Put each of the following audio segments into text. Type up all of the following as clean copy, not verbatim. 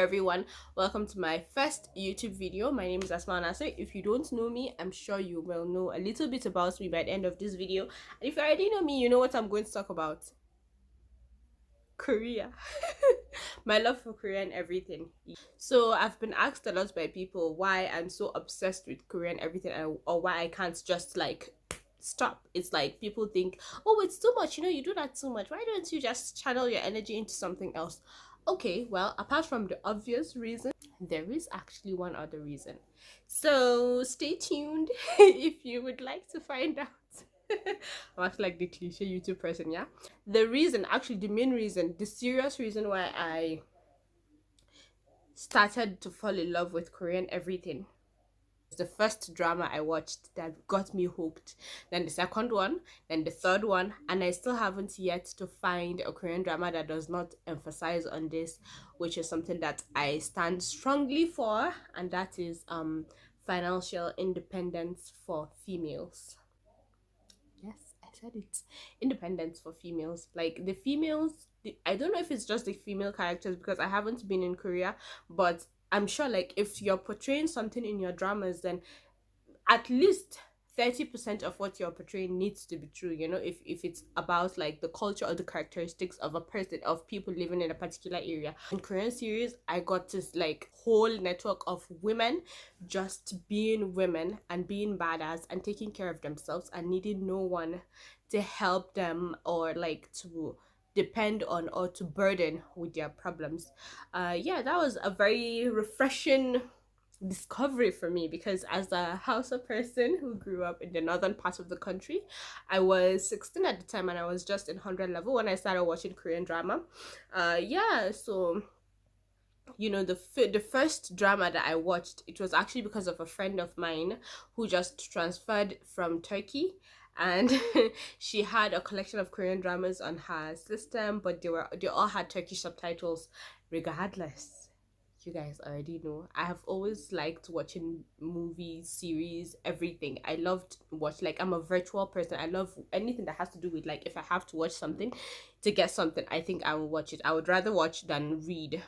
Everyone, welcome to my first YouTube video. My name is Asma Nasser. If you don't know me, I'm sure you will know a little bit about me by the end of this video. And if you already know me, you know what I'm going to talk about. Korea. My love for Korea and everything. So I've been asked a lot by people why I'm so obsessed with Korea and everything, or why I can't just like stop. It's like people think, oh, it's too much, you do that too much. Why don't you just channel your energy into something else? Okay, well, apart from the obvious reason, there is actually one other reason. So stay tuned if you would like to find out. I'm actually like the cliche YouTube person, yeah. The reason, actually, the main reason, the serious reason why I started to fall in love with Korean everything, the first drama I watched that got me hooked, then the second one, then the third one, and I still haven't yet to find a Korean drama that does not emphasize on this, which is something that I stand strongly for, and that is financial independence for females. Yes, I said it. Independence for females. Like the females, I don't know if it's just the female characters because I haven't been in Korea, but I'm sure like if you're portraying something in your dramas, then at least 30% of what you're portraying needs to be true, if it's about like the culture or the characteristics of a person, of people living in a particular area. In Korean series, I got this like whole network of women just being women and being badass and taking care of themselves and needing no one to help them or like to depend on or to burden with their problems. Yeah, that was a very refreshing discovery for me because as a Hausa person who grew up in the northern part of the country, I was 16 at the time and I was just in 100 level when I started watching Korean drama. Yeah, so the first drama that I watched, it was actually because of a friend of mine who just transferred from Turkey, and she had a collection of Korean dramas on her system, but they all had Turkish subtitles. Regardless, you guys already know I have always liked watching movies, series, everything. I loved watch, like I'm a virtual person. I love anything that has to do with, like, if I have to watch something to get something, I think I will watch it. I would rather watch than read.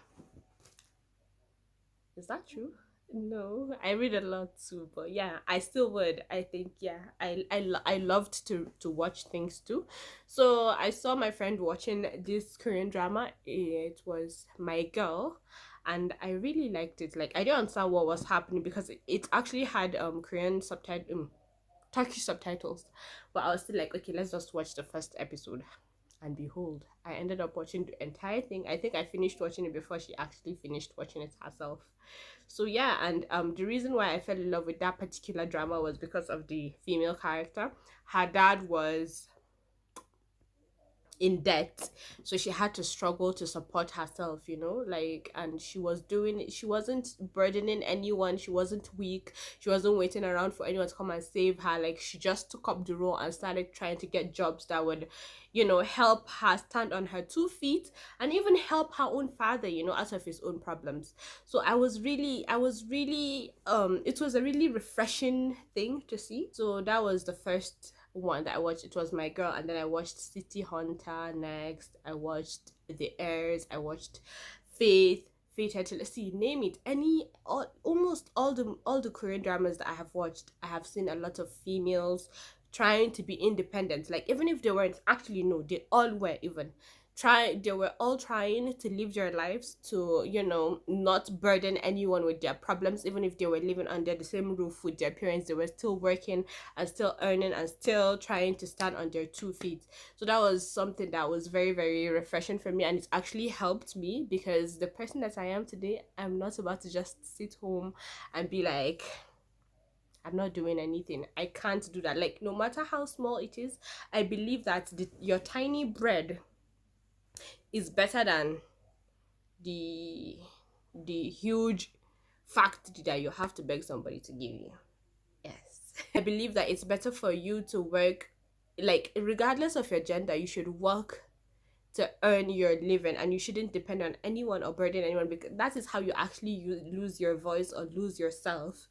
Is that true? No, I read a lot too, but yeah, I still would. I think, yeah, I loved to watch things too. So I saw my friend watching this Korean drama. It was My Girl, and I really liked it. Like I didn't understand what was happening because it actually had Korean subtitle, Turkish subtitles, but I was still like, okay, let's just watch the first episode. And behold, I ended up watching the entire thing. I think I finished watching it before she actually finished watching it herself. So yeah, and the reason why I fell in love with that particular drama was because of the female character. Her dad was in debt, so she had to struggle to support herself, like, and she wasn't burdening anyone, she wasn't weak, she wasn't waiting around for anyone to come and save her. Like, she just took up the role and started trying to get jobs that would help her stand on her 2 feet and even help her own father, out of his own problems. So I was really it was a really refreshing thing to see. So that was the first one that I watched. It was My Girl, and then I watched City Hunter next. I watched The Heirs. I watched Faith. Let's see, name it. Almost all the Korean dramas that I have watched, I have seen a lot of females trying to be independent. Like, even if they weren't actually, no, they all were. Even they were all trying to live their lives to not burden anyone with their problems. Even if they were living under the same roof with their parents, they were still working and still earning and still trying to stand on their 2 feet. So that was something that was very, very refreshing for me, and it actually helped me because the person that I am today, I'm not about to just sit home and be like, I'm not doing anything. I can't do that. Like, no matter how small it is, I believe that your tiny bread is better than the huge fact that you have to beg somebody to give you. Yes. I believe that it's better for you to work, like, regardless of your gender, you should work to earn your living, and you shouldn't depend on anyone or burden anyone, because that is how you actually lose your voice or lose yourself,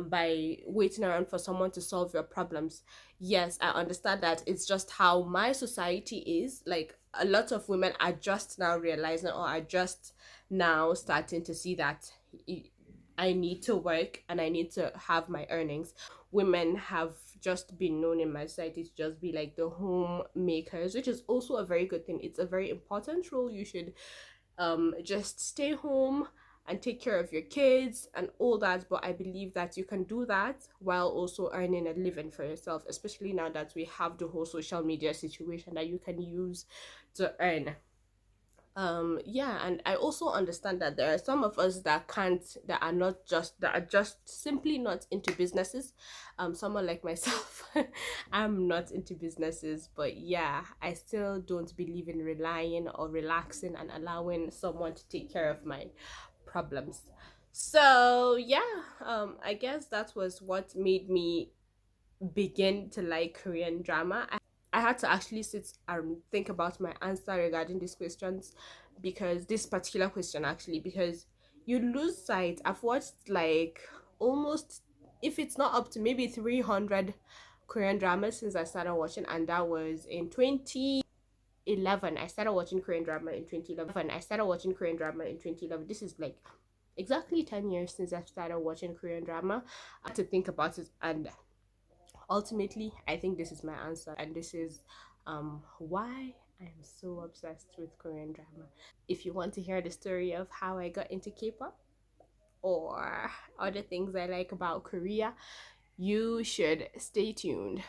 by waiting around for someone to solve your problems. Yes, I understand that it's just how my society is. Like, a lot of women are just now realizing, or are just now starting to see that I need to work and I need to have my earnings. Women have just been known in my society to just be like the homemakers, which is also a very good thing. It's a very important role. You should just stay home and take care of your kids and all that. But I believe that you can do that while also earning a living for yourself, especially now that we have the whole social media situation that you can use to earn. Yeah, and I also understand that there are some of us that can't, that are just simply not into businesses. Someone like myself, I'm not into businesses, but yeah, I still don't believe in relying or relaxing and allowing someone to take care of my problems. So yeah, I guess that was what made me begin to like Korean drama. I had to actually sit and think about my answer regarding these questions, because this particular question actually, because you lose sight. I've watched like almost, if it's not up to maybe 300 Korean dramas since I started watching, and that was in 2011. I started watching Korean drama in 2011. I started watching Korean drama in 2011. This is like exactly 10 years since I started watching Korean drama. I had to think about it, and ultimately I think this is my answer, and this is why I am so obsessed with Korean drama. If you want to hear the story of how I got into K-pop or other things I like about Korea, you should stay tuned.